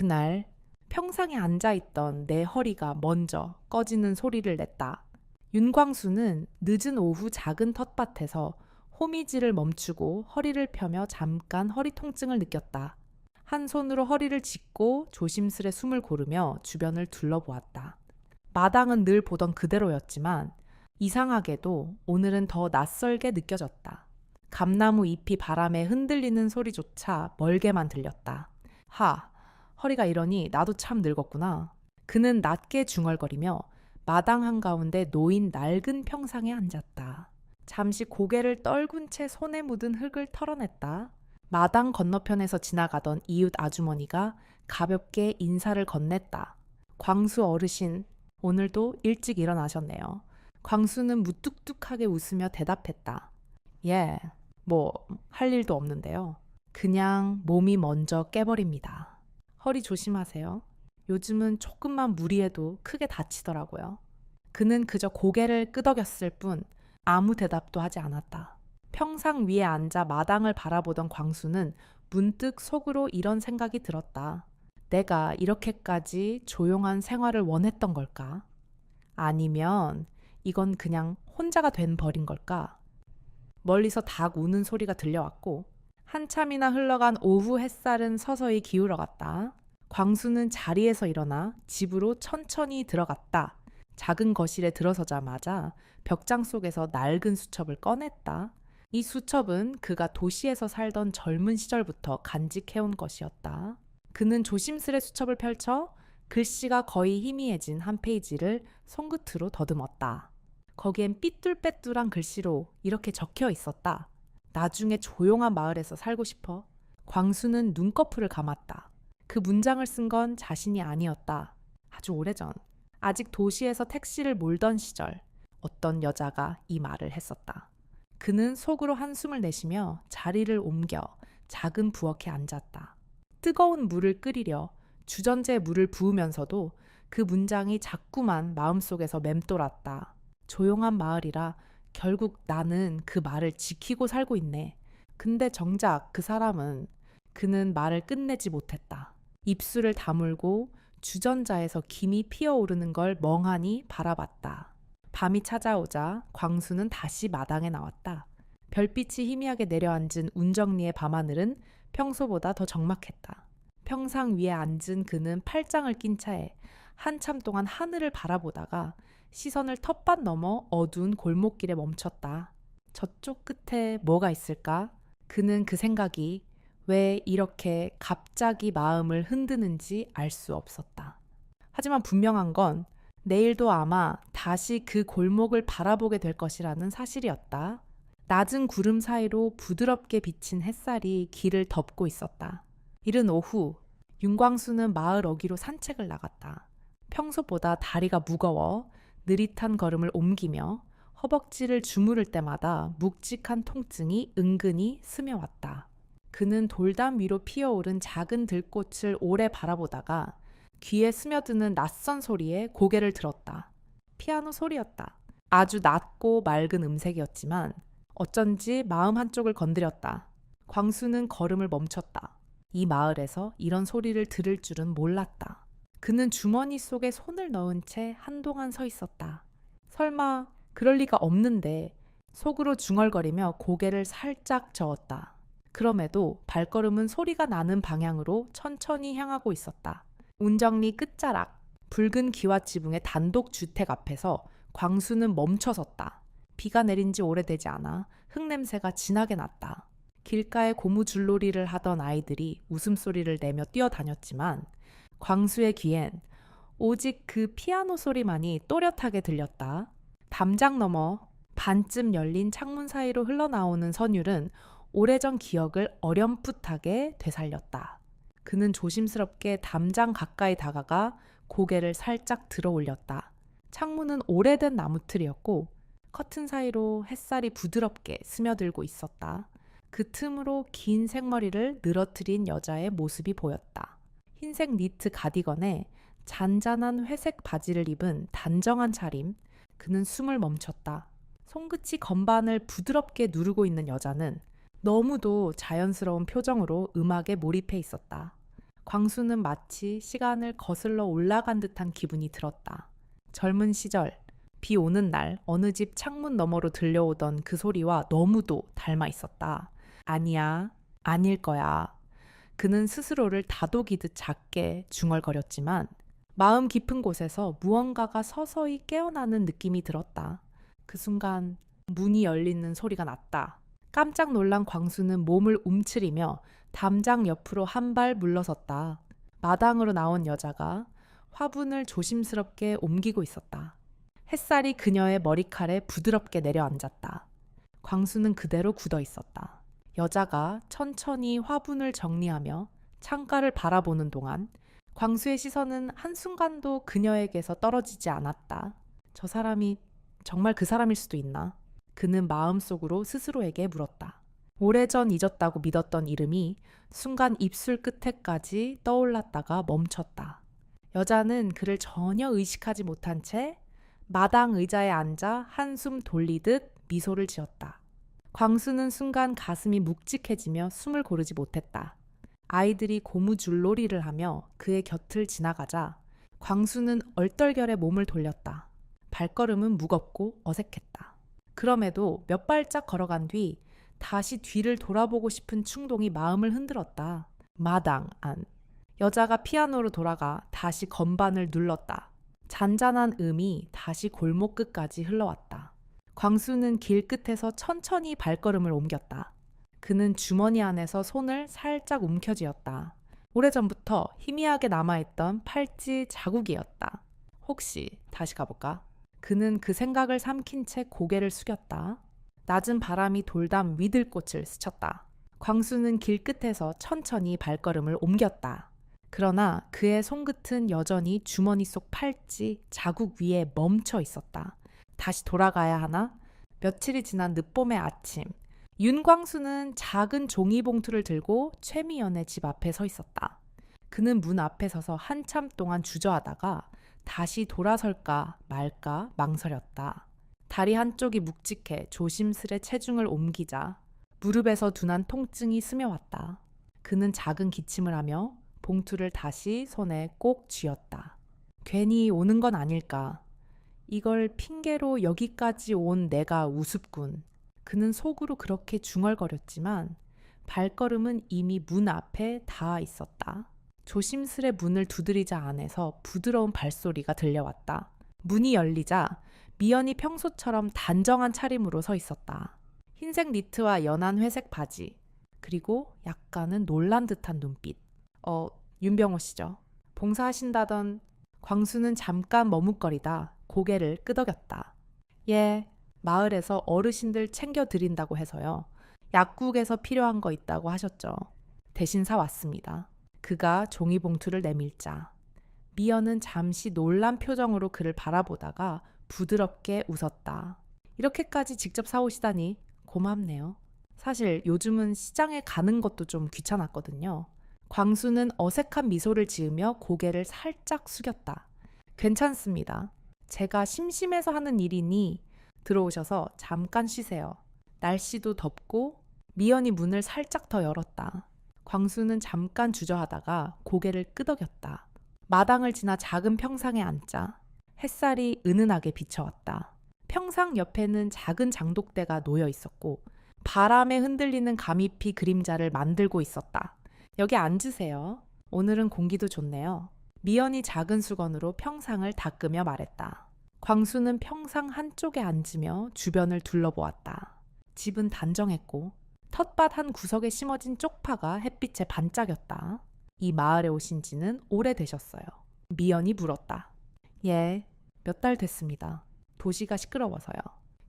그날 평상에 앉아있던 내 허리가 먼저 꺼지는 소리를 냈다. 윤광수는 늦은 오후 작은 텃밭에서 호미질을 멈추고 허리를 펴며 잠깐 허리 통증을 느꼈다. 한 손으로 허리를 짚고 조심스레 숨을 고르며 주변을 둘러보았다. 마당은 늘 보던 그대로였지만 이상하게도 오늘은 더 낯설게 느껴졌다. 감나무 잎이 바람에 흔들리는 소리조차 멀게만 들렸다. 허리가 이러니 나도 참 늙었구나. 그는 낮게 중얼거리며 마당 한가운데 놓인 낡은 평상에 앉았다. 잠시 고개를 떨군 채 손에 묻은 흙을 털어냈다. 마당 건너편에서 지나가던 이웃 아주머니가 가볍게 인사를 건넸다. 광수 어르신, 오늘도 일찍 일어나셨네요. 광수는 무뚝뚝하게 웃으며 대답했다. 예, 할 일도 없는데요. 그냥 몸이 먼저 깨버립니다. 허리 조심하세요. 요즘은 조금만 무리해도 크게 다치더라고요. 그는 그저 고개를 끄덕였을 뿐 아무 대답도 하지 않았다. 평상 위에 앉아 마당을 바라보던 광수는 문득 속으로 이런 생각이 들었다. 내가 이렇게까지 조용한 생활을 원했던 걸까? 아니면 이건 그냥 혼자가 된 벌인 걸까? 멀리서 닭 우는 소리가 들려왔고 한참이나 흘러간 오후 햇살은 서서히 기울어갔다. 광수는 자리에서 일어나 집으로 천천히 들어갔다. 작은 거실에 들어서자마자 벽장 속에서 낡은 수첩을 꺼냈다. 이 수첩은 그가 도시에서 살던 젊은 시절부터 간직해온 것이었다. 그는 조심스레 수첩을 펼쳐 글씨가 거의 희미해진 한 페이지를 손끝으로 더듬었다. 거기엔 삐뚤빼뚤한 글씨로 이렇게 적혀 있었다. 나중에 조용한 마을에서 살고 싶어. 광수는 눈꺼풀을 감았다. 그 문장을 쓴 건 자신이 아니었다. 아주 오래전, 아직 도시에서 택시를 몰던 시절, 어떤 여자가 이 말을 했었다. 그는 속으로 한숨을 내쉬며 자리를 옮겨 작은 부엌에 앉았다. 뜨거운 물을 끓이려 주전자에 물을 부으면서도 그 문장이 자꾸만 마음속에서 맴돌았다. 조용한 마을이라 결국 나는 그 말을 지키고 살고 있네. 근데 정작 그 사람은 그는 말을 끝내지 못했다. 입술을 다물고 주전자에서 김이 피어오르는 걸 멍하니 바라봤다. 밤이 찾아오자 광수는 다시 마당에 나왔다. 별빛이 희미하게 내려앉은 운정리의 밤하늘은 평소보다 더 적막했다. 평상 위에 앉은 그는 팔짱을 낀 차에 한참 동안 하늘을 바라보다가 시선을 텃밭 넘어 어두운 골목길에 멈췄다. 저쪽 끝에 뭐가 있을까? 그는 그 생각이 왜 이렇게 갑자기 마음을 흔드는지 알 수 없었다. 하지만 분명한 건 내일도 아마 다시 그 골목을 바라보게 될 것이라는 사실이었다. 낮은 구름 사이로 부드럽게 비친 햇살이 길을 덮고 있었다. 이른 오후, 윤광수는 마을 어귀로 산책을 나갔다. 평소보다 다리가 무거워 느릿한 걸음을 옮기며 허벅지를 주무를 때마다 묵직한 통증이 은근히 스며왔다. 그는 돌담 위로 피어오른 작은 들꽃을 오래 바라보다가 귀에 스며드는 낯선 소리에 고개를 들었다. 피아노 소리였다. 아주 낮고 맑은 음색이었지만 어쩐지 마음 한쪽을 건드렸다. 광수는 걸음을 멈췄다. 이 마을에서 이런 소리를 들을 줄은 몰랐다. 그는 주머니 속에 손을 넣은 채 한동안 서 있었다. 설마 그럴 리가 없는데 속으로 중얼거리며 고개를 살짝 저었다. 그럼에도 발걸음은 소리가 나는 방향으로 천천히 향하고 있었다. 운정리 끝자락, 붉은 기와 지붕의 단독 주택 앞에서 광수는 멈춰섰다. 비가 내린 지 오래되지 않아 흙냄새가 진하게 났다. 길가에 고무줄놀이를 하던 아이들이 웃음소리를 내며 뛰어다녔지만 광수의 귀엔 오직 그 피아노 소리만이 또렷하게 들렸다. 담장 너머 반쯤 열린 창문 사이로 흘러나오는 선율은 오래전 기억을 어렴풋하게 되살렸다. 그는 조심스럽게 담장 가까이 다가가 고개를 살짝 들어 올렸다. 창문은 오래된 나무틀이었고 커튼 사이로 햇살이 부드럽게 스며들고 있었다. 그 틈으로 긴 생머리를 늘어뜨린 여자의 모습이 보였다. 흰색 니트 가디건에 잔잔한 회색 바지를 입은 단정한 차림. 그는 숨을 멈췄다. 손끝이 건반을 부드럽게 누르고 있는 여자는 너무도 자연스러운 표정으로 음악에 몰입해 있었다. 광수는 마치 시간을 거슬러 올라간 듯한 기분이 들었다. 젊은 시절, 비 오는 날 어느 집 창문 너머로 들려오던 그 소리와 너무도 닮아 있었다. 아니야, 아닐 거야. 그는 스스로를 다독이듯 작게 중얼거렸지만 마음 깊은 곳에서 무언가가 서서히 깨어나는 느낌이 들었다. 그 순간 문이 열리는 소리가 났다. 깜짝 놀란 광수는 몸을 움츠리며 담장 옆으로 한 발 물러섰다. 마당으로 나온 여자가 화분을 조심스럽게 옮기고 있었다. 햇살이 그녀의 머리칼에 부드럽게 내려앉았다. 광수는 그대로 굳어 있었다. 여자가 천천히 화분을 정리하며 창가를 바라보는 동안 광수의 시선은 한순간도 그녀에게서 떨어지지 않았다. 저 사람이 정말 그 사람일 수도 있나? 그는 마음속으로 스스로에게 물었다. 오래전 잊었다고 믿었던 이름이 순간 입술 끝에까지 떠올랐다가 멈췄다. 여자는 그를 전혀 의식하지 못한 채 마당 의자에 앉아 한숨 돌리듯 미소를 지었다. 광수는 순간 가슴이 묵직해지며 숨을 고르지 못했다. 아이들이 고무줄놀이를 하며 그의 곁을 지나가자 광수는 얼떨결에 몸을 돌렸다. 발걸음은 무겁고 어색했다. 그럼에도 몇 발짝 걸어간 뒤 다시 뒤를 돌아보고 싶은 충동이 마음을 흔들었다. 마당 안. 여자가 피아노로 돌아가 다시 건반을 눌렀다. 잔잔한 음이 다시 골목 끝까지 흘러왔다. 광수는 길 끝에서 천천히 발걸음을 옮겼다. 그는 주머니 안에서 손을 살짝 움켜쥐었다. 오래전부터 희미하게 남아있던 팔찌 자국이었다. 혹시 다시 가볼까? 그는 그 생각을 삼킨 채 고개를 숙였다. 낮은 바람이 돌담 위들꽃을 스쳤다. 광수는 길 끝에서 천천히 발걸음을 옮겼다. 그러나 그의 손끝은 여전히 주머니 속 팔찌 자국 위에 멈춰 있었다. 다시 돌아가야 하나? 며칠이 지난 늦봄의 아침, 윤광수는 작은 종이봉투를 들고 최미연의 집 앞에 서 있었다. 그는 문 앞에 서서 한참 동안 주저하다가 다시 돌아설까 말까 망설였다. 다리 한쪽이 묵직해 조심스레 체중을 옮기자 무릎에서 둔한 통증이 스며왔다. 그는 작은 기침을 하며 봉투를 다시 손에 꼭 쥐었다. 괜히 오는 건 아닐까. 이걸 핑계로 여기까지 온 내가 우습군. 그는 속으로 그렇게 중얼거렸지만 발걸음은 이미 문 앞에 닿아 있었다. 조심스레 문을 두드리자 안에서 부드러운 발소리가 들려왔다. 문이 열리자 미연이 평소처럼 단정한 차림으로 서 있었다. 흰색 니트와 연한 회색 바지, 그리고 약간은 놀란 듯한 눈빛. 윤병호 씨죠. 봉사하신다던. 광수는 잠깐 머뭇거리다 고개를 끄덕였다. 예, 마을에서 어르신들 챙겨드린다고 해서요. 약국에서 필요한 거 있다고 하셨죠. 대신 사왔습니다. 그가 종이봉투를 내밀자 미연은 잠시 놀란 표정으로 그를 바라보다가 부드럽게 웃었다. 이렇게까지 직접 사오시다니 고맙네요. 사실 요즘은 시장에 가는 것도 좀 귀찮았거든요. 광수는 어색한 미소를 지으며 고개를 살짝 숙였다. 괜찮습니다. 제가 심심해서 하는 일이니 들어오셔서 잠깐 쉬세요. 날씨도 덥고. 미연이 문을 살짝 더 열었다. 광수는 잠깐 주저하다가 고개를 끄덕였다. 마당을 지나 작은 평상에 앉자 햇살이 은은하게 비춰왔다. 평상 옆에는 작은 장독대가 놓여 있었고 바람에 흔들리는 가미피 그림자를 만들고 있었다. 여기 앉으세요. 오늘은 공기도 좋네요. 미연이 작은 수건으로 평상을 닦으며 말했다. 광수는 평상 한쪽에 앉으며 주변을 둘러보았다. 집은 단정했고 텃밭 한 구석에 심어진 쪽파가 햇빛에 반짝였다. 이 마을에 오신 지는 오래되셨어요. 미연이 물었다. 예, 몇 달 됐습니다. 도시가 시끄러워서요.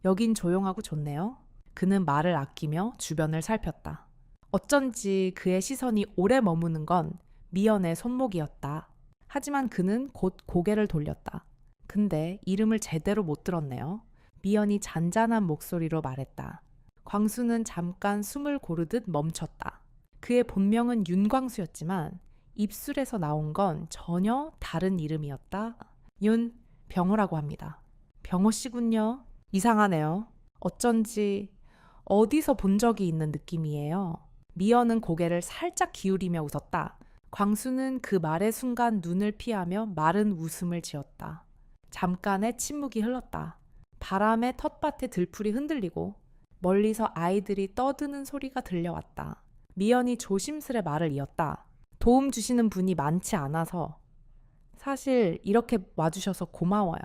여긴 조용하고 좋네요. 그는 말을 아끼며 주변을 살폈다. 어쩐지 그의 시선이 오래 머무는 건 미연의 손목이었다. 하지만 그는 곧 고개를 돌렸다. 근데 이름을 제대로 못 들었네요. 미연이 잔잔한 목소리로 말했다. 광수는 잠깐 숨을 고르듯 멈췄다. 그의 본명은 윤광수였지만 입술에서 나온 건 전혀 다른 이름이었다. 병호라고 합니다. 병호 씨군요. 이상하네요. 어쩐지 어디서 본 적이 있는 느낌이에요. 미연은 고개를 살짝 기울이며 웃었다. 광수는 그 말의 순간 눈을 피하며 마른 웃음을 지었다. 잠깐의 침묵이 흘렀다. 바람에 텃밭의 들풀이 흔들리고 멀리서 아이들이 떠드는 소리가 들려왔다. 미연이 조심스레 말을 이었다. 도움 주시는 분이 많지 않아서 사실 이렇게 와주셔서 고마워요.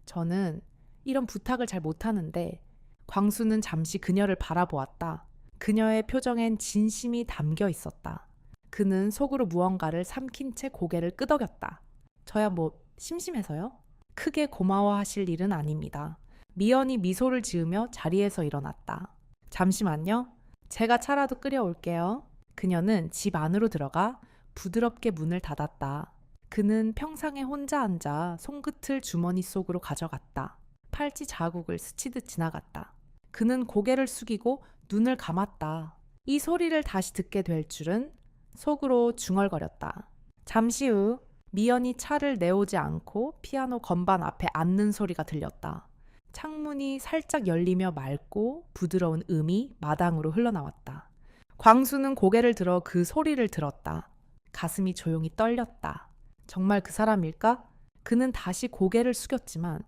저는 이런 부탁을 잘 못하는데. 광수는 잠시 그녀를 바라보았다. 그녀의 표정엔 진심이 담겨 있었다. 그는 속으로 무언가를 삼킨 채 고개를 끄덕였다. 저야 뭐 심심해서요? 크게 고마워하실 일은 아닙니다. 미연이 미소를 지으며 자리에서 일어났다. 잠시만요. 제가 차라도 끓여올게요. 그녀는 집 안으로 들어가 부드럽게 문을 닫았다. 그는 평상에 혼자 앉아 손끝을 주머니 속으로 가져갔다. 팔찌 자국을 스치듯 지나갔다. 그는 고개를 숙이고 눈을 감았다. 이 소리를 다시 듣게 될 줄은 속으로 중얼거렸다. 잠시 후 미연이 차를 내오지 않고 피아노 건반 앞에 앉는 소리가 들렸다. 창문이 살짝 열리며 맑고 부드러운 음이 마당으로 흘러나왔다. 광수는 고개를 들어 그 소리를 들었다. 가슴이 조용히 떨렸다. 정말 그 사람일까? 그는 다시 고개를 숙였지만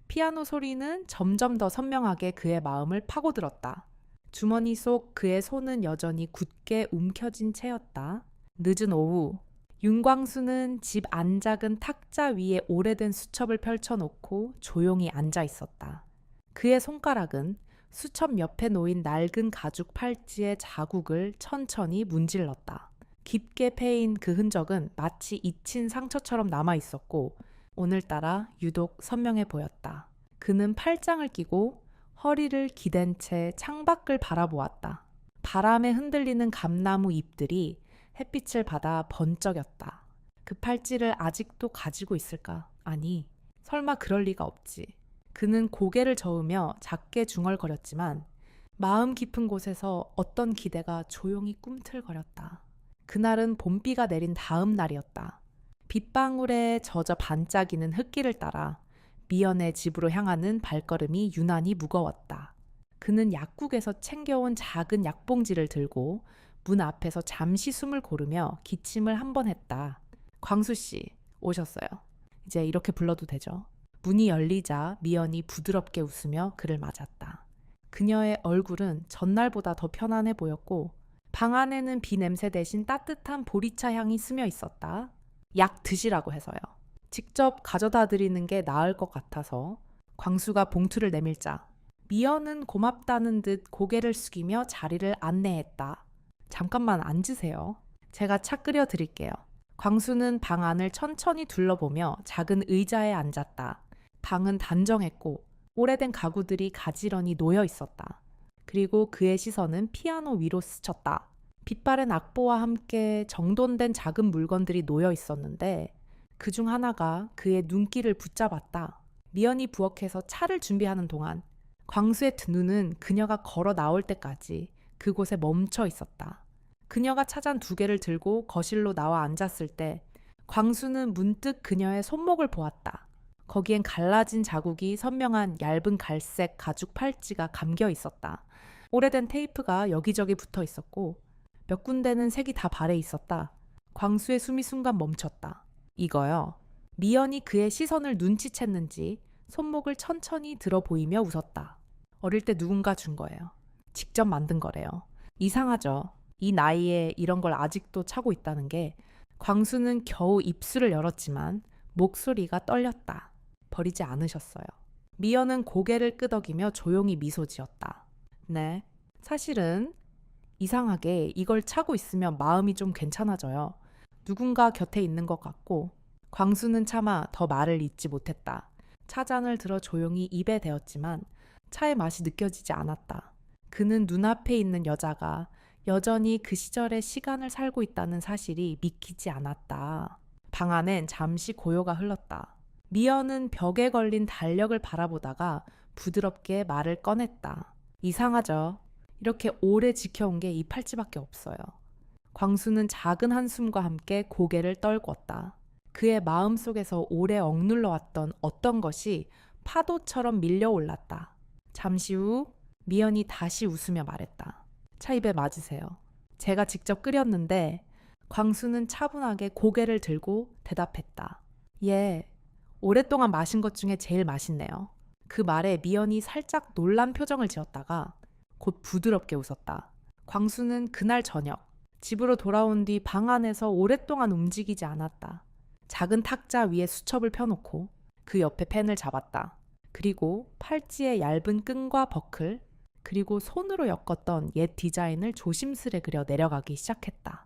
피아노 소리는 점점 더 선명하게 그의 마음을 파고들었다. 주머니 속 그의 손은 여전히 굳게 움켜쥔 채였다. 늦은 오후, 윤광수는 집 안작은 탁자 위에 오래된 수첩을 펼쳐놓고 조용히 앉아 있었다. 그의 손가락은 수첩 옆에 놓인 낡은 가죽 팔찌의 자국을 천천히 문질렀다. 깊게 패인 그 흔적은 마치 잊힌 상처처럼 남아 있었고 오늘따라 유독 선명해 보였다. 그는 팔짱을 끼고 허리를 기댄 채 창밖을 바라보았다. 바람에 흔들리는 감나무 잎들이 햇빛을 받아 번쩍였다. 그 팔찌를 아직도 가지고 있을까? 아니, 설마 그럴 리가 없지. 그는 고개를 저으며 작게 중얼거렸지만 마음 깊은 곳에서 어떤 기대가 조용히 꿈틀거렸다. 그날은 봄비가 내린 다음 날이었다. 빗방울에 젖어 반짝이는 흙길을 따라 미연의 집으로 향하는 발걸음이 유난히 무거웠다. 그는 약국에서 챙겨온 작은 약봉지를 들고 문 앞에서 잠시 숨을 고르며 기침을 한 번 했다. 광수 씨, 오셨어요. 이제 이렇게 불러도 되죠. 문이 열리자 미연이 부드럽게 웃으며 그를 맞았다. 그녀의 얼굴은 전날보다 더 편안해 보였고 방 안에는 비 냄새 대신 따뜻한 보리차 향이 스며 있었다. 약 드시라고 해서요. 직접 가져다 드리는 게 나을 것 같아서. 광수가 봉투를 내밀자 미연은 고맙다는 듯 고개를 숙이며 자리를 안내했다. 잠깐만 앉으세요. 제가 차 끓여 드릴게요. 광수는 방 안을 천천히 둘러보며 작은 의자에 앉았다. 방은 단정했고 오래된 가구들이 가지런히 놓여 있었다. 그리고 그의 시선은 피아노 위로 스쳤다. 빛바랜 악보와 함께 정돈된 작은 물건들이 놓여 있었는데 그중 하나가 그의 눈길을 붙잡았다. 미연이 부엌에서 차를 준비하는 동안 광수의 눈은 그녀가 걸어 나올 때까지 그곳에 멈춰 있었다. 그녀가 차잔 2개를 들고 거실로 나와 앉았을 때 광수는 문득 그녀의 손목을 보았다. 거기엔 갈라진 자국이 선명한 얇은 갈색 가죽 팔찌가 감겨 있었다. 오래된 테이프가 여기저기 붙어 있었고 몇 군데는 색이 다 발해 있었다. 광수의 숨이 순간 멈췄다. 이거요. 미연이 그의 시선을 눈치챘는지 손목을 천천히 들어 보이며 웃었다. 어릴 때 누군가 준 거예요. 직접 만든 거래요. 이상하죠. 이 나이에 이런 걸 아직도 차고 있다는 게. 광수는 겨우 입술을 열었지만 목소리가 떨렸다. 버리지 않으셨어요. 미연은 고개를 끄덕이며 조용히 미소 지었다. 네, 사실은 이상하게 이걸 차고 있으면 마음이 좀 괜찮아져요. 누군가 곁에 있는 것 같고. 광수는 차마 더 말을 잇지 못했다. 차잔을 들어 조용히 입에 대었지만 차의 맛이 느껴지지 않았다. 그는 눈앞에 있는 여자가 여전히 그 시절의 시간을 살고 있다는 사실이 믿기지 않았다. 방 안엔 잠시 고요가 흘렀다. 미연은 벽에 걸린 달력을 바라보다가 부드럽게 말을 꺼냈다. 이상하죠. 이렇게 오래 지켜온 게 이 팔찌밖에 없어요. 광수는 작은 한숨과 함께 고개를 떨궜다. 그의 마음속에서 오래 억눌러왔던 어떤 것이 파도처럼 밀려올랐다. 잠시 후 미연이 다시 웃으며 말했다. 차 입에 맞으세요. 제가 직접 끓였는데 광수는 차분하게 고개를 들고 대답했다. 예, 오랫동안 마신 것 중에 제일 맛있네요. 그 말에 미연이 살짝 놀란 표정을 지었다가 곧 부드럽게 웃었다. 광수는 그날 저녁 집으로 돌아온 뒤 방 안에서 오랫동안 움직이지 않았다. 작은 탁자 위에 수첩을 펴놓고 그 옆에 펜을 잡았다. 그리고 팔찌의 얇은 끈과 버클, 그리고 손으로 엮었던 옛 디자인을 조심스레 그려 내려가기 시작했다.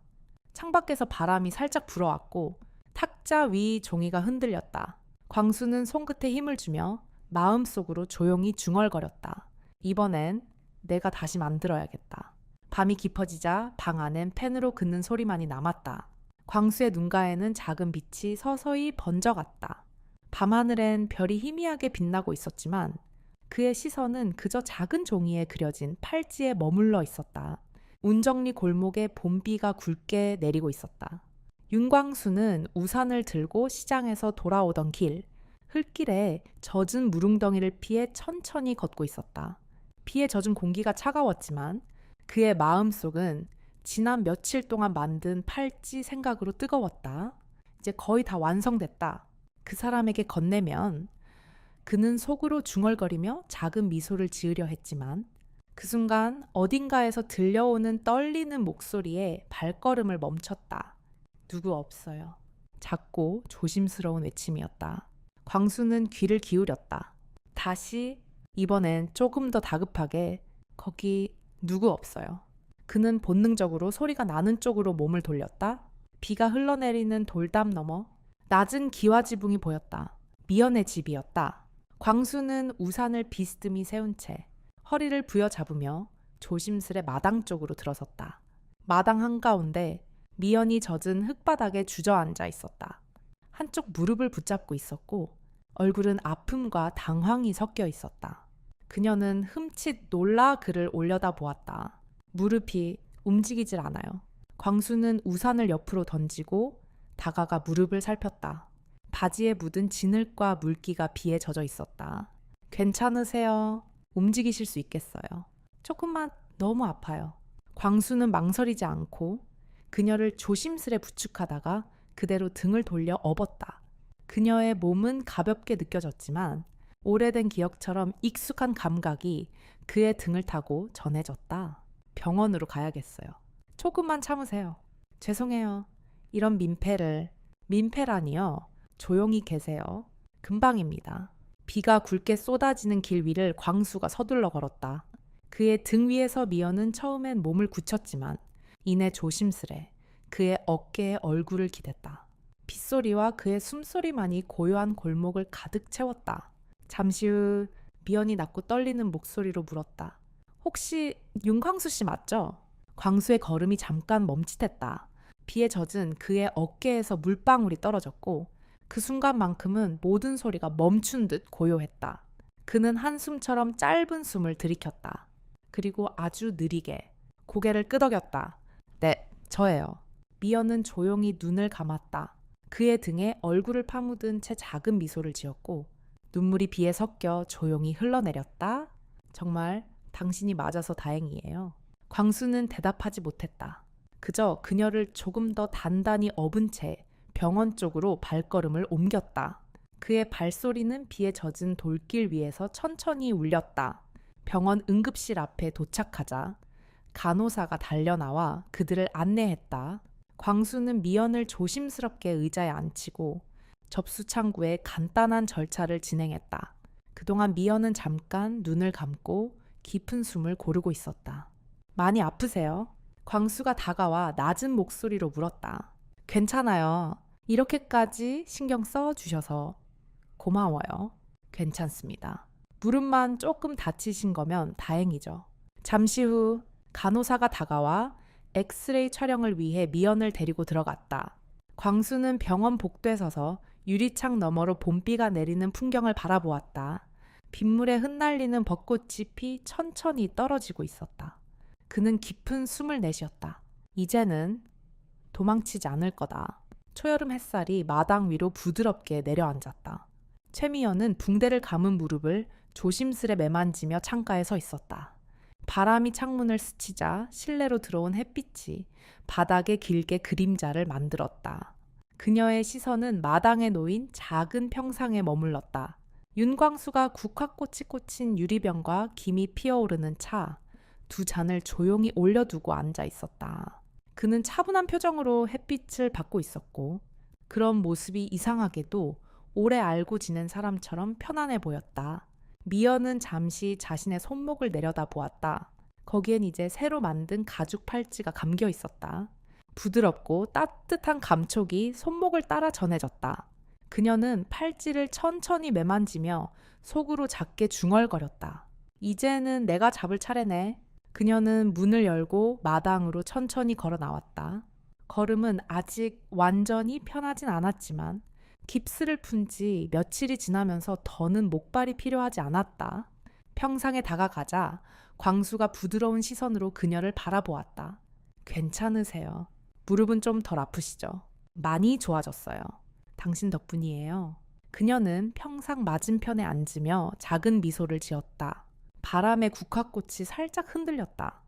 창밖에서 바람이 살짝 불어왔고 탁자 위 종이가 흔들렸다. 광수는 손끝에 힘을 주며 마음속으로 조용히 중얼거렸다. 이번엔 내가 다시 만들어야겠다. 밤이 깊어지자 방 안엔 펜으로 긋는 소리만이 남았다. 광수의 눈가에는 작은 빛이 서서히 번져갔다. 밤하늘엔 별이 희미하게 빛나고 있었지만 그의 시선은 그저 작은 종이에 그려진 팔찌에 머물러 있었다. 운정리 골목에 봄비가 굵게 내리고 있었다. 윤광수는 우산을 들고 시장에서 돌아오던 길, 흙길에 젖은 무릉덩이를 피해 천천히 걷고 있었다. 비에 젖은 공기가 차가웠지만 그의 마음속은 지난 며칠 동안 만든 팔찌 생각으로 뜨거웠다. 이제 거의 다 완성됐다. 그 사람에게 건네면 그는 속으로 중얼거리며 작은 미소를 지으려 했지만 그 순간 어딘가에서 들려오는 떨리는 목소리에 발걸음을 멈췄다. 누구 없어요. 작고 조심스러운 외침이었다. 광수는 귀를 기울였다. 다시 이번엔 조금 더 다급하게 거기 누구 없어요. 그는 본능적으로 소리가 나는 쪽으로 몸을 돌렸다. 비가 흘러내리는 돌담 너머 낮은 기와지붕이 보였다. 미연의 집이었다. 광수는 우산을 비스듬히 세운 채 허리를 부여잡으며 조심스레 마당 쪽으로 들어섰다. 마당 한가운데 미연이 젖은 흙바닥에 주저앉아 있었다. 한쪽 무릎을 붙잡고 있었고 얼굴은 아픔과 당황이 섞여 있었다. 그녀는 흠칫 놀라 그를 올려다 보았다. 무릎이 움직이질 않아요. 광수는 우산을 옆으로 던지고 다가가 무릎을 살폈다. 바지에 묻은 진흙과 물기가 비에 젖어 있었다. 괜찮으세요? 움직이실 수 있겠어요? 조금만 너무 아파요. 광수는 망설이지 않고 그녀를 조심스레 부축하다가 그대로 등을 돌려 업었다. 그녀의 몸은 가볍게 느껴졌지만 오래된 기억처럼 익숙한 감각이 그의 등을 타고 전해졌다. 병원으로 가야겠어요. 조금만 참으세요. 죄송해요. 이런 민폐라니요. 조용히 계세요. 금방입니다. 비가 굵게 쏟아지는 길 위를 광수가 서둘러 걸었다. 그의 등 위에서 미연은 처음엔 몸을 굳혔지만 이내 조심스레 그의 어깨에 얼굴을 기댔다. 빗소리와 그의 숨소리만이 고요한 골목을 가득 채웠다. 잠시 후 미연이 낮고 떨리는 목소리로 물었다. 혹시 윤광수 씨 맞죠? 광수의 걸음이 잠깐 멈칫했다. 비에 젖은 그의 어깨에서 물방울이 떨어졌고 그 순간만큼은 모든 소리가 멈춘 듯 고요했다. 그는 한숨처럼 짧은 숨을 들이켰다. 그리고 아주 느리게 고개를 끄덕였다. 네, 저예요. 미연은 조용히 눈을 감았다. 그의 등에 얼굴을 파묻은 채 작은 미소를 지었고 눈물이 비에 섞여 조용히 흘러내렸다. 정말 당신이 맞아서 다행이에요. 광수는 대답하지 못했다. 그저 그녀를 조금 더 단단히 업은 채 병원 쪽으로 발걸음을 옮겼다. 그의 발소리는 비에 젖은 돌길 위에서 천천히 울렸다. 병원 응급실 앞에 도착하자 간호사가 달려나와 그들을 안내했다. 광수는 미연을 조심스럽게 의자에 앉히고 접수 창구에 간단한 절차를 진행했다. 그동안 미연은 잠깐 눈을 감고 깊은 숨을 고르고 있었다. 많이 아프세요? 광수가 다가와 낮은 목소리로 물었다. 괜찮아요. 이렇게까지 신경 써주셔서 고마워요. 괜찮습니다. 무릎만 조금 다치신 거면 다행이죠. 잠시 후 간호사가 다가와 엑스레이 촬영을 위해 미연을 데리고 들어갔다. 광수는 병원 복도에 서서 유리창 너머로 봄비가 내리는 풍경을 바라보았다. 빗물에 흩날리는 벚꽃잎이 천천히 떨어지고 있었다. 그는 깊은 숨을 내쉬었다. 이제는 도망치지 않을 거다. 초여름 햇살이 마당 위로 부드럽게 내려앉았다. 최미연은 붕대를 감은 무릎을 조심스레 매만지며 창가에 서 있었다. 바람이 창문을 스치자 실내로 들어온 햇빛이 바닥에 길게 그림자를 만들었다. 그녀의 시선은 마당에 놓인 작은 평상에 머물렀다. 윤광수가 국화꽃이 꽂힌 유리병과 김이 피어오르는 차, 두 잔을 조용히 올려두고 앉아 있었다. 그는 차분한 표정으로 햇빛을 받고 있었고, 그런 모습이 이상하게도 오래 알고 지낸 사람처럼 편안해 보였다. 미연은 잠시 자신의 손목을 내려다 보았다. 거기엔 이제 새로 만든 가죽 팔찌가 감겨 있었다. 부드럽고 따뜻한 감촉이 손목을 따라 전해졌다. 그녀는 팔찌를 천천히 매만지며 속으로 작게 중얼거렸다. 이제는 내가 잡을 차례네. 그녀는 문을 열고 마당으로 천천히 걸어 나왔다. 걸음은 아직 완전히 편하진 않았지만 깁스를 푼 지 며칠이 지나면서 더는 목발이 필요하지 않았다. 평상에 다가가자 광수가 부드러운 시선으로 그녀를 바라보았다. 괜찮으세요? 무릎은 좀 덜 아프시죠? 많이 좋아졌어요. 당신 덕분이에요. 그녀는 평상 맞은편에 앉으며 작은 미소를 지었다. 바람에 국화꽃이 살짝 흔들렸다.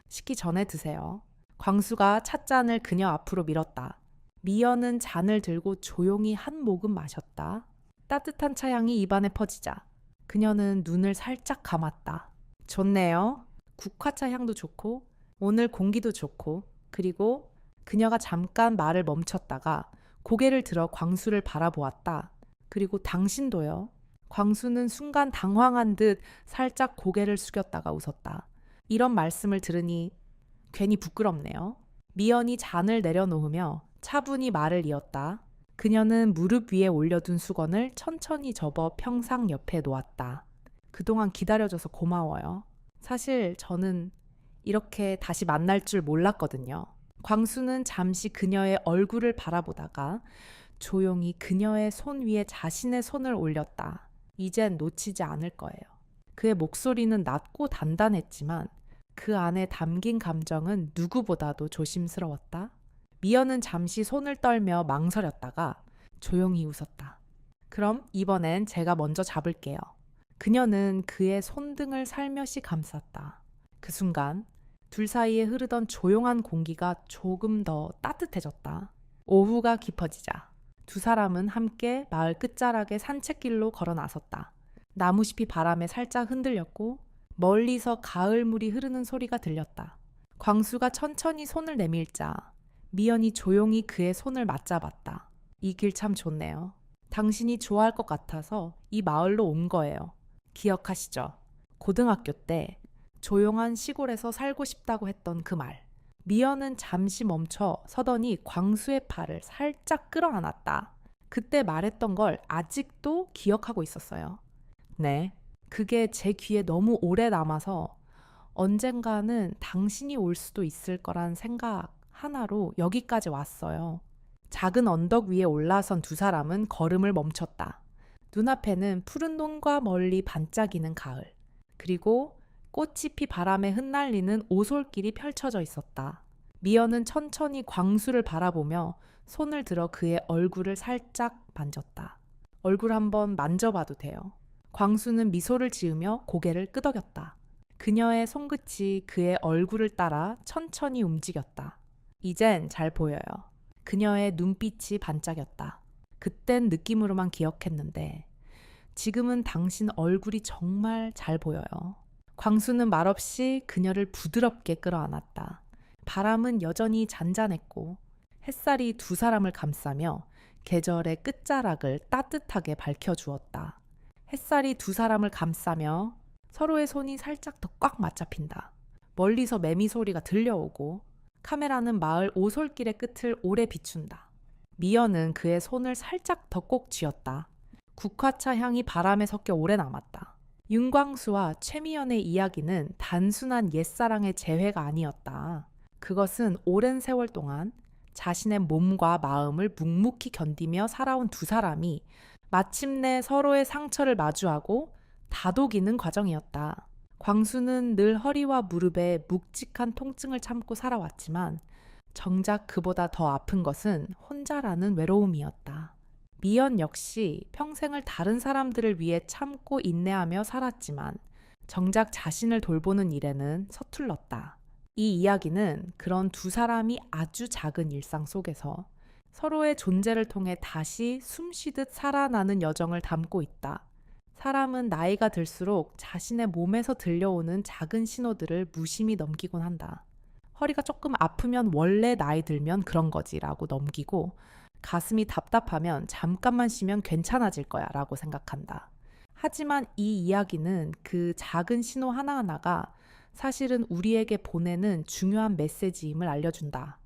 식기 전에 드세요. 광수가 찻잔을 그녀 앞으로 밀었다. 미연은 잔을 들고 조용히 한 모금 마셨다. 따뜻한 차향이 입안에 퍼지자 그녀는 눈을 살짝 감았다. 좋네요. 국화차 향도 좋고 오늘 공기도 좋고 그리고 그녀가 잠깐 말을 멈췄다가 고개를 들어 광수를 바라보았다. 그리고 당신도요. 광수는 순간 당황한 듯 살짝 고개를 숙였다가 웃었다. 이런 말씀을 들으니 괜히 부끄럽네요. 미연이 잔을 내려놓으며 차분히 말을 이었다. 그녀는 무릎 위에 올려둔 수건을 천천히 접어 평상 옆에 놓았다. 그동안 기다려줘서 고마워요. 사실 저는 이렇게 다시 만날 줄 몰랐거든요. 광수는 잠시 그녀의 얼굴을 바라보다가 조용히 그녀의 손 위에 자신의 손을 올렸다. 이젠 놓치지 않을 거예요. 그의 목소리는 낮고 단단했지만 그 안에 담긴 감정은 누구보다도 조심스러웠다. 미연은 잠시 손을 떨며 망설였다가 조용히 웃었다. 그럼 이번엔 제가 먼저 잡을게요. 그녀는 그의 손등을 살며시 감쌌다. 그 순간 둘 사이에 흐르던 조용한 공기가 조금 더 따뜻해졌다. 오후가 깊어지자 두 사람은 함께 마을 끝자락의 산책길로 걸어 나섰다. 나무잎이 바람에 살짝 흔들렸고 멀리서 가을물이 흐르는 소리가 들렸다. 광수가 천천히 손을 내밀자 미연이 조용히 그의 손을 맞잡았다. 이 길 참 좋네요. 당신이 좋아할 것 같아서 이 마을로 온 거예요. 기억하시죠? 고등학교 때 조용한 시골에서 살고 싶다고 했던 그 말. 미연은 잠시 멈춰 서더니 광수의 팔을 살짝 끌어안았다. 그때 말했던 걸 아직도 기억하고 있었어요. 네, 그게 제 귀에 너무 오래 남아서 언젠가는 당신이 올 수도 있을 거란 생각 하나로 여기까지 왔어요. 작은 언덕 위에 올라선 두 사람은 걸음을 멈췄다. 눈앞에는 푸른 논과 멀리 반짝이는 가을, 그리고 꽃잎이 바람에 흩날리는 오솔길이 펼쳐져 있었다. 미연은 천천히 광수를 바라보며 손을 들어 그의 얼굴을 살짝 만졌다. 얼굴 한번 만져봐도 돼요. 광수는 미소를 지으며 고개를 끄덕였다. 그녀의 손끝이 그의 얼굴을 따라 천천히 움직였다. 이젠 잘 보여요. 그녀의 눈빛이 반짝였다. 그땐 느낌으로만 기억했는데 지금은 당신 얼굴이 정말 잘 보여요. 광수는 말없이 그녀를 부드럽게 끌어안았다. 바람은 여전히 잔잔했고 햇살이 두 사람을 감싸며 계절의 끝자락을 따뜻하게 밝혀주었다. 햇살이 두 사람을 감싸며 서로의 손이 살짝 더 꽉 맞잡힌다. 멀리서 매미 소리가 들려오고 카메라는 마을 오솔길의 끝을 오래 비춘다. 미연은 그의 손을 살짝 더 꼭 쥐었다. 국화차 향이 바람에 섞여 오래 남았다. 윤광수와 최미연의 이야기는 단순한 옛사랑의 재회가 아니었다. 그것은 오랜 세월 동안 자신의 몸과 마음을 묵묵히 견디며 살아온 두 사람이 마침내 서로의 상처를 마주하고 다독이는 과정이었다. 광수는 늘 허리와 무릎에 묵직한 통증을 참고 살아왔지만 정작 그보다 더 아픈 것은 혼자라는 외로움이었다. 미연 역시 평생을 다른 사람들을 위해 참고 인내하며 살았지만 정작 자신을 돌보는 일에는 서툴렀다. 이 이야기는 그런 두 사람이 아주 작은 일상 속에서 서로의 존재를 통해 다시 숨쉬듯 살아나는 여정을 담고 있다. 사람은 나이가 들수록 자신의 몸에서 들려오는 작은 신호들을 무심히 넘기곤 한다. 허리가 조금 아프면 원래 나이 들면 그런 거지라고 넘기고, 가슴이 답답하면 잠깐만 쉬면 괜찮아질 거야 라고 생각한다. 하지만 이 이야기는 그 작은 신호 하나하나가 사실은 우리에게 보내는 중요한 메시지임을 알려준다.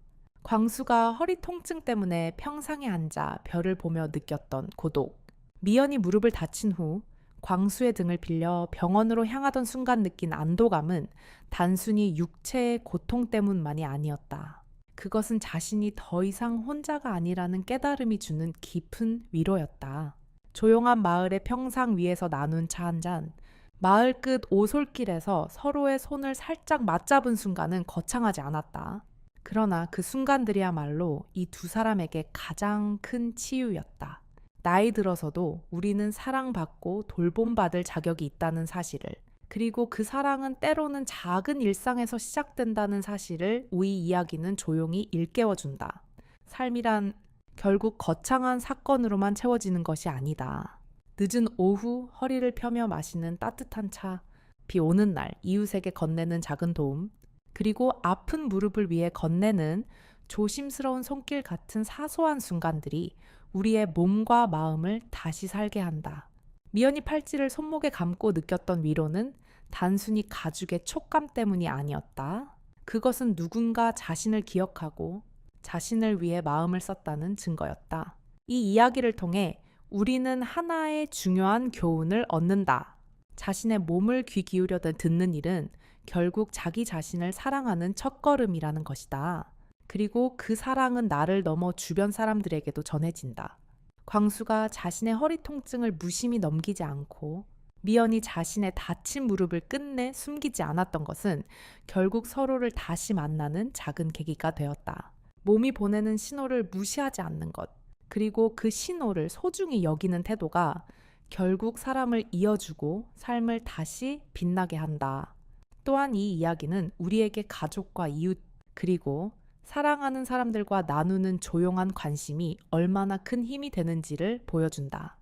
광수가 허리 통증 때문에 평상에 앉아 별을 보며 느꼈던 고독. 미연이 무릎을 다친 후 광수의 등을 빌려 병원으로 향하던 순간 느낀 안도감은 단순히 육체의 고통 때문만이 아니었다. 그것은 자신이 더 이상 혼자가 아니라는 깨달음이 주는 깊은 위로였다. 조용한 마을의 평상 위에서 나눈 차 한 잔, 마을 끝 오솔길에서 서로의 손을 살짝 맞잡은 순간은 거창하지 않았다. 그러나 그 순간들이야말로 이 두 사람에게 가장 큰 치유였다. 나이 들어서도 우리는 사랑받고 돌봄받을 자격이 있다는 사실을, 그리고 그 사랑은 때로는 작은 일상에서 시작된다는 사실을 이 이야기는 조용히 일깨워준다. 삶이란 결국 거창한 사건으로만 채워지는 것이 아니다. 늦은 오후 허리를 펴며 마시는 따뜻한 차, 비 오는 날 이웃에게 건네는 작은 도움, 그리고 아픈 무릎을 위해 건네는 조심스러운 손길 같은 사소한 순간들이 우리의 몸과 마음을 다시 살게 한다. 미연이 팔찌를 손목에 감고 느꼈던 위로는 단순히 가죽의 촉감 때문이 아니었다. 그것은 누군가 자신을 기억하고 자신을 위해 마음을 썼다는 증거였다. 이 이야기를 통해 우리는 하나의 중요한 교훈을 얻는다. 자신의 몸을 귀 기울여 듣는 일은 결국 자기 자신을 사랑하는 첫걸음이라는 것이다. 그리고 그 사랑은 나를 넘어 주변 사람들에게도 전해진다. 광수가 자신의 허리 통증을 무심히 넘기지 않고 미연이 자신의 다친 무릎을 끝내 숨기지 않았던 것은 결국 서로를 다시 만나는 작은 계기가 되었다. 몸이 보내는 신호를 무시하지 않는 것, 그리고 그 신호를 소중히 여기는 태도가 결국 사람을 이어주고 삶을 다시 빛나게 한다. 또한 이 이야기는 우리에게 가족과 이웃, 그리고 사랑하는 사람들과 나누는 조용한 관심이 얼마나 큰 힘이 되는지를 보여준다.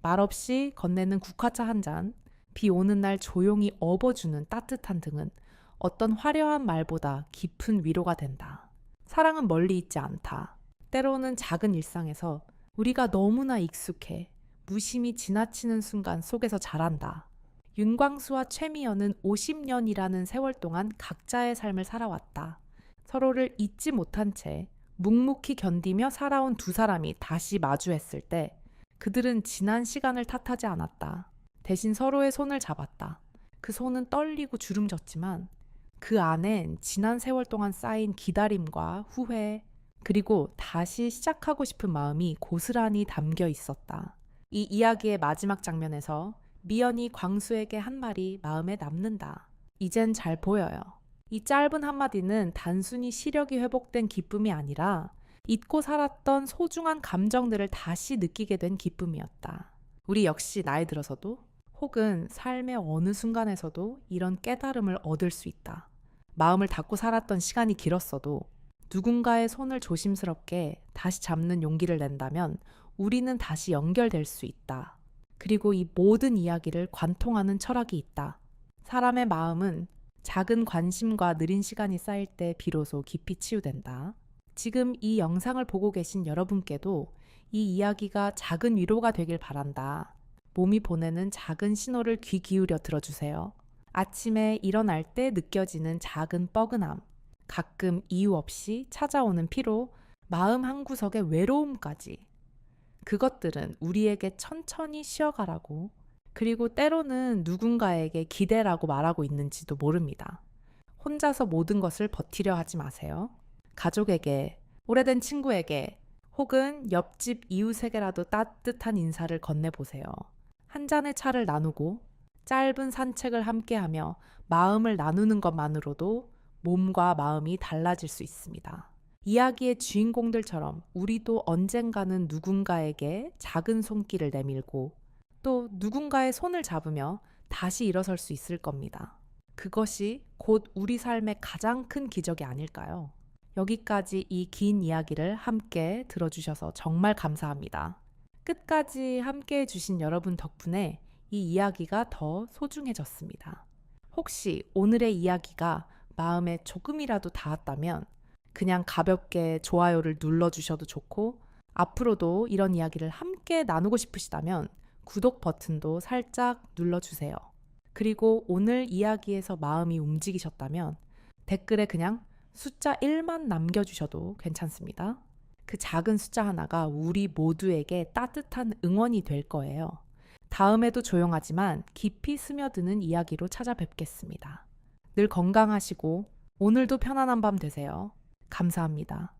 말없이 건네는 국화차 한 잔, 비 오는 날 조용히 업어주는 따뜻한 등은 어떤 화려한 말보다 깊은 위로가 된다. 사랑은 멀리 있지 않다. 때로는 작은 일상에서 우리가 너무나 익숙해 무심히 지나치는 순간 속에서 자란다. 윤광수와 최미연은 50년이라는 세월 동안 각자의 삶을 살아왔다. 서로를 잊지 못한 채 묵묵히 견디며 살아온 두 사람이 다시 마주했을 때 그들은 지난 시간을 탓하지 않았다. 대신 서로의 손을 잡았다. 그 손은 떨리고 주름졌지만 그 안엔 지난 세월 동안 쌓인 기다림과 후회, 그리고 다시 시작하고 싶은 마음이 고스란히 담겨 있었다. 이 이야기의 마지막 장면에서 미연이 광수에게 한 말이 마음에 남는다. 이젠 잘 보여요. 이 짧은 한마디는 단순히 시력이 회복된 기쁨이 아니라 잊고 살았던 소중한 감정들을 다시 느끼게 된 기쁨이었다. 우리 역시 나이 들어서도 혹은 삶의 어느 순간에서도 이런 깨달음을 얻을 수 있다. 마음을 닫고 살았던 시간이 길었어도 누군가의 손을 조심스럽게 다시 잡는 용기를 낸다면 우리는 다시 연결될 수 있다. 그리고 이 모든 이야기를 관통하는 철학이 있다. 사람의 마음은 작은 관심과 느린 시간이 쌓일 때 비로소 깊이 치유된다. 지금 이 영상을 보고 계신 여러분께도 이 이야기가 작은 위로가 되길 바란다. 몸이 보내는 작은 신호를 귀 기울여 들어주세요. 아침에 일어날 때 느껴지는 작은 뻐근함, 가끔 이유 없이 찾아오는 피로, 마음 한구석의 외로움까지. 그것들은 우리에게 천천히 쉬어가라고, 그리고 때로는 누군가에게 기대라고 말하고 있는지도 모릅니다. 혼자서 모든 것을 버티려 하지 마세요. 가족에게, 오래된 친구에게, 혹은 옆집 이웃에게라도 따뜻한 인사를 건네보세요. 한 잔의 차를 나누고 짧은 산책을 함께하며 마음을 나누는 것만으로도 몸과 마음이 달라질 수 있습니다. 이야기의 주인공들처럼 우리도 언젠가는 누군가에게 작은 손길을 내밀고 또 누군가의 손을 잡으며 다시 일어설 수 있을 겁니다. 그것이 곧 우리 삶의 가장 큰 기적이 아닐까요? 여기까지 이 긴 이야기를 함께 들어주셔서 정말 감사합니다. 끝까지 함께 해주신 여러분 덕분에 이 이야기가 더 소중해졌습니다. 혹시 오늘의 이야기가 마음에 조금이라도 닿았다면 그냥 가볍게 좋아요를 눌러주셔도 좋고, 앞으로도 이런 이야기를 함께 나누고 싶으시다면 구독 버튼도 살짝 눌러주세요. 그리고 오늘 이야기에서 마음이 움직이셨다면 댓글에 그냥 숫자 1만 남겨주셔도 괜찮습니다. 그 작은 숫자 하나가 우리 모두에게 따뜻한 응원이 될 거예요. 다음에도 조용하지만 깊이 스며드는 이야기로 찾아뵙겠습니다. 늘 건강하시고 오늘도 편안한 밤 되세요. 감사합니다.